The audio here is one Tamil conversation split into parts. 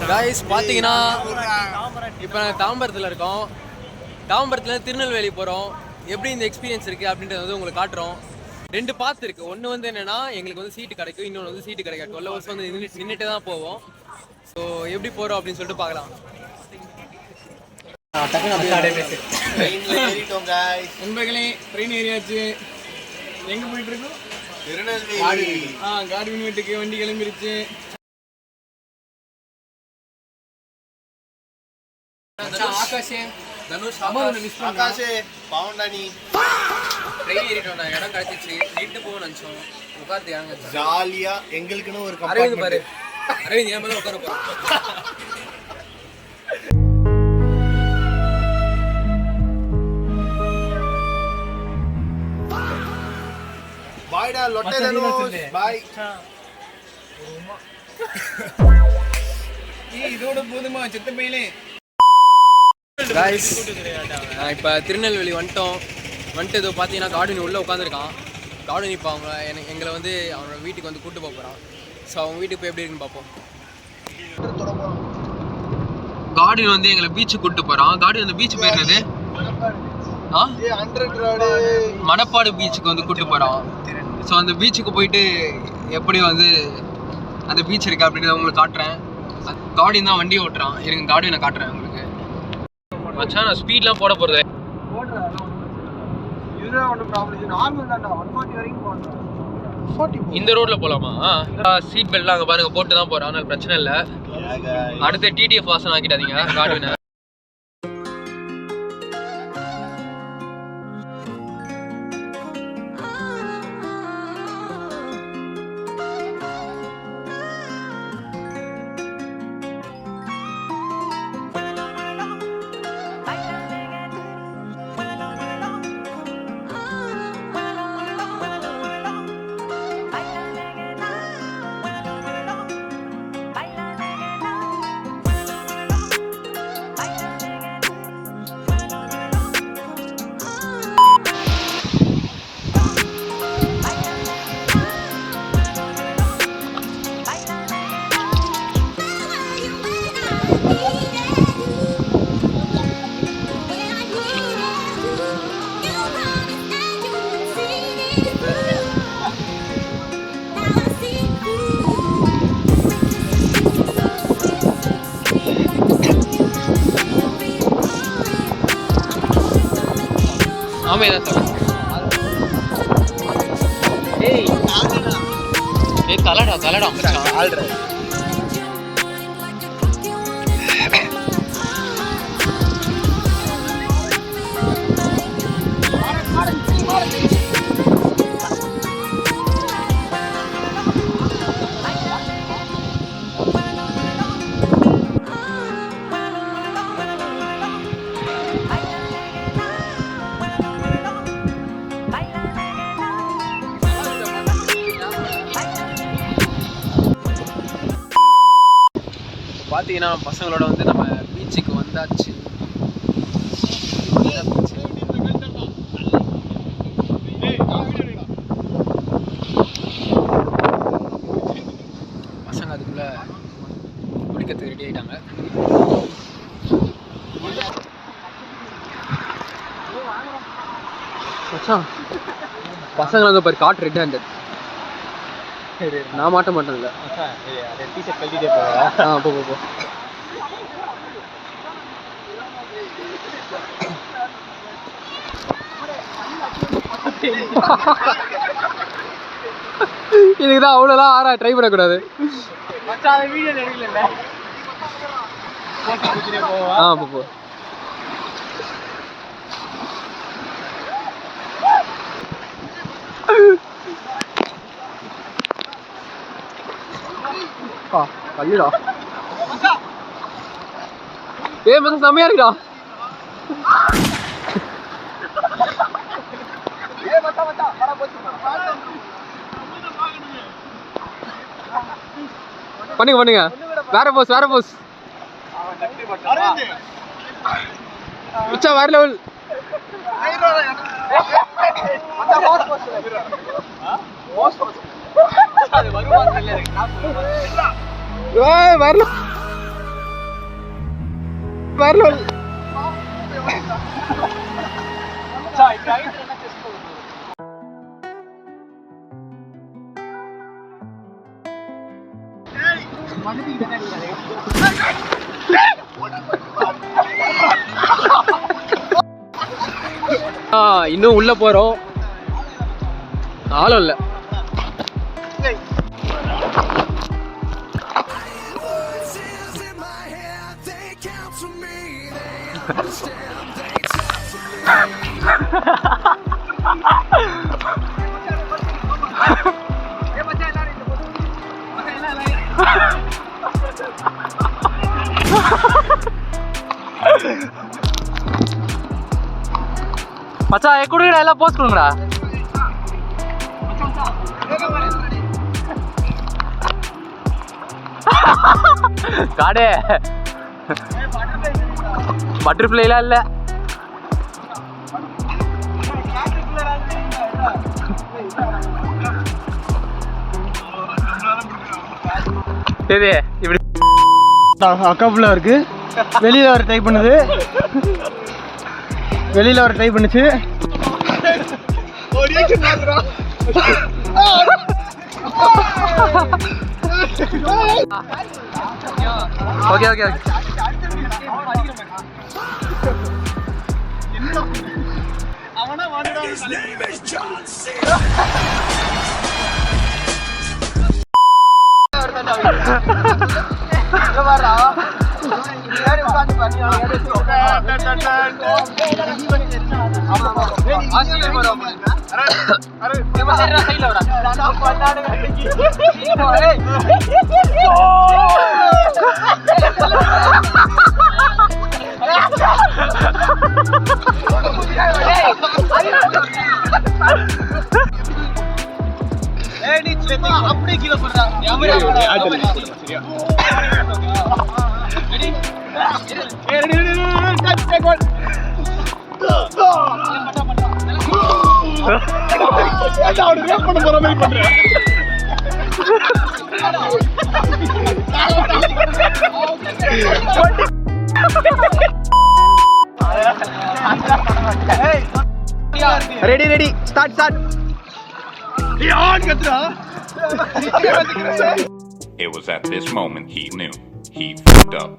गाइस பாத்தீங்கன்னா இப்போ நாங்கள் தாம்பரத்தில் இருக்கோம். தாம்பரத்தில் திருநெல்வேலி போகிறோம். எப்படி இந்த எக்ஸ்பீரியன்ஸ் இருக்குது அப்படின்றத வந்து உங்களுக்கு காட்டுறோம். 2 பாத் இருக்குது. ஒன்று வந்து என்னென்னா எங்களுக்கு வந்து சீட்டு கிடைக்கும், இன்னொன்று வந்து சீட்டு கிடைக்காது. 12 ஹவர்ஸ் வந்து நின்றுட்டு தான் போவோம். ஸோ எப்படி போகிறோம் அப்படின்னு சொல்லிட்டு பார்க்கலாம். நண்பர்களே ட்ரெயின் ஏறியாச்சு. எங்கே போயிட்டு இருக்கோம்? திருநெல்வேலி. கார்வின் வீட்டுக்கு வண்டி கிளம்பிருச்சு. ஆகாஷே தனுஷ் ஆகாஷே பவுண்டானி ட்ரெயின் ஏறிட்டோம். இடம் கிடைச்சிச்சு. நின்று போக நினச்சோம். உட்கார்ந்து இறங்க ஜாலியா எங்களுக்குன்னு ஒரு அரவிந்த் பாரு. அரவிந்த் ஏன் மேலே உட்கார போகிறோம். பாய்டா லொட்டே தனுஷ் பாய். இதோட போதுமா செத்த பையனே. गाइस இப்போ திருநெல்வேலி வந்துட்டு இதோ பார்த்தீங்கன்னா கார்டன் உள்ளே உட்காந்துருக்கான். கார்டன் இப்போ எங்களை வந்து அவனோட வீட்டுக்கு வந்து கூப்பிட்டு போக போகிறான். ஸோ அவங்க வீட்டுக்கு போய் எப்படி இருக்குன்னு பார்ப்போம். கார்டன் வந்து எங்களை பீச்சுக்கு கூப்பிட்டு போகிறான். கார்டன் அந்த பீச் பேர் என்னது? மணப்பாடு பீச்சுக்கு வந்து கூப்பிட்டு போகிறான். ஸோ அந்த பீச்சுக்கு போயிட்டு எப்படி வந்து அந்த பீச் இருக்கு அப்படின்றத உங்களுக்கு காட்டுறேன். கார்டன் தான் வண்டி ஓட்டுறான். எனக்கு கார்டன் நான் காட்டுறேன் உங்களுக்கு. மச்சான் நான் ஸ்பீட்லாம் போட போகிறது. இந்த ரோட்ல போலாமா? சீட் பெல்ட்லாம் அங்கே பாருங்க போட்டு தான் போகிறோம். ஆனால் பிரச்சனை இல்லை. அடுத்த டிடிஎஃப் வாசன் ஆக்கிட்டாதீங்க கார்டுன்னு. ஆமாம் இதான் சார். ஏய் தலைடா ஆல்ரெடி. பார்த்தீங்கன்னா பசங்களோட வந்து நம்ம பீச்சுக்கு வந்தாச்சு. பசங்க அதுக்குள்ள குடிக்கிறதுக்கு ரெடி ஆகிட்டாங்க. பசங்களை வந்து பாரு காட்டு ரெட் ஹேண்டட். நான் மாட்ட மாட்டேன். இல்லை போ இதுக்குதான் அவ்வளோலாம் ஆறா ட்ரை பண்ணக்கூடாது. போ கல்லுடா. மச்சான் செம்மையா இருக்குடா. பண்ணுங்க வேற போஸ் மச்சான் வேற லெவல். வரலாம் வரல இன்னும் உள்ள போறோம். ஆளும் இல்ல. மச்சான் குடுங்கடா, எல்லாம் போஸ்ட் கொடுங்கடா. காடே பட்டர்ஃப்ளைலாம் இல்ல. சரி இப்படி அக்கா புள்ள இருக்கு. வெளியில ஒரு ட்ரை பண்ணுது. வெளியில ஒரு ட்ரை பண்ணுச்சு. Okay okay okay. அப்படியே கீழே போடுறா. Ready ready start start. It was at this moment he knew he fucked up.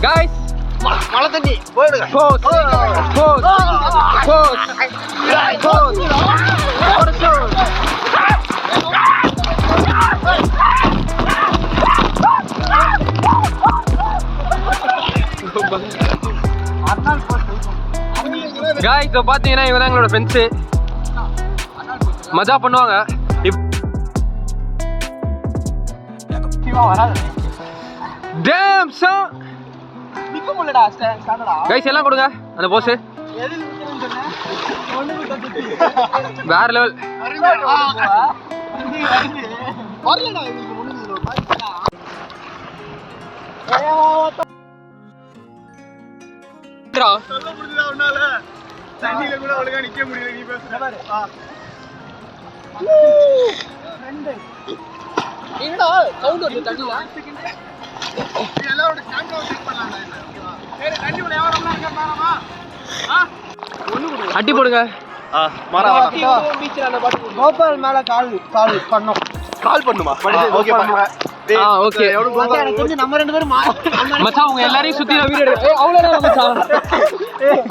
Guys, மழை தண்ணி போயிடுங்க. guys இப்போ பாத்தீங்கன்னா இவங்க தான் எங்களோட ஃப்ரெண்ட்ஸு. மஜா பண்ணுவாங்க. Damn son. நிக்க முடியலடா. ஸ்டாண்டடா. கைஸ் எல்லாம் கொடுங்க அந்த போஸ். எதில் நிக்கணும்னு சொன்னேன். ஒண்ணு விட்டு வேற லெவல். வரலடா இதுக்கு முன்னுக்கு பாத்தீங்களா? சொல்ல முடியல உன்னால. தண்ணில கூட ஒழுங்கா நிக்க முடியல நீ பேசுற பாரு. ரெண்டு. என்னடா சவுண்ட் வருது தண்ணில? எல்லாரோட கேமரா செக் பண்ணலாம்டா இது. ஓகேவா? சரி தண்ணி உள்ள எவரம்லாம் இருக்க பாருமா. அடி போடுங்க. மாறா பீச்ல அந்த பாட்டு கோபால் மேல கால் பண்ணோம். கால் பண்ணுமா? ஓகே பண்ணுங்க. ஓகே எனக்கு தெரிஞ்சு நம்ம 2 பேரும் மச்சான் உங்க எல்லாரையும் சுத்தி நான் வீடியோ எடுக்கிறேன். ஏய் அவ்வளவுதான் மச்சான்.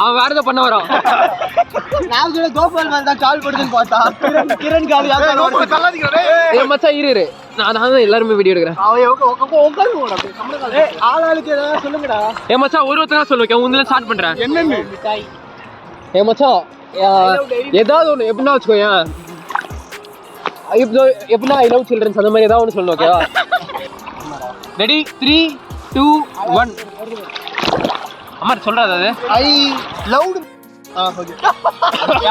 அவன் வேற ஏதோ பண்ண வரான். நான் கூட கோபால் மேல தான் கால் போடுதுன்னு பார்த்தா கிரண் கால் யாரோ தள்ளாதீங்க. ஏய் மச்சான் இரு நான் தான் எல்லாரும் வீடியோ எடுக்கிறேன். ஆளாளுக்கு ஏதாவது சொல்லுங்கடா. ஏய் மச்சான் ஒருத்தரா சொல்லுங்க உங்களை ஸ்டார்ட் பண்றேன். என்னன்னு ஏய் மச்சான் ஏதாவது ஒன்று எப்படின்னா வச்சுக்கோயேன் இப்போ எப்படின்னா ஐ லவ் சில்ட்ரன்ஸ் அந்த மாதிரி ஏதாவது ஒன்று சொல்லணும் ஓகேவா? ரெடி 3 2 1 அம்மா சொல்றாது அது ஐ லவ்ட் ஓகே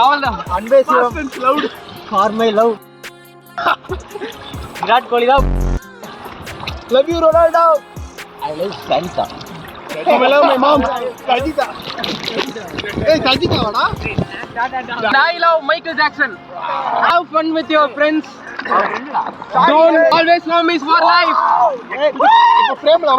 எவ்வளோதான் Anbe Sivam loved for my love Virat Kohli தான் love you Ronaldo I love Sanitha I love my mom சஜிதா ஏய் சஜிதா வாடா I love Michael Jackson. Have fun with your friends. Don't always promise for life. இப்போ ஃப்ரேம்ல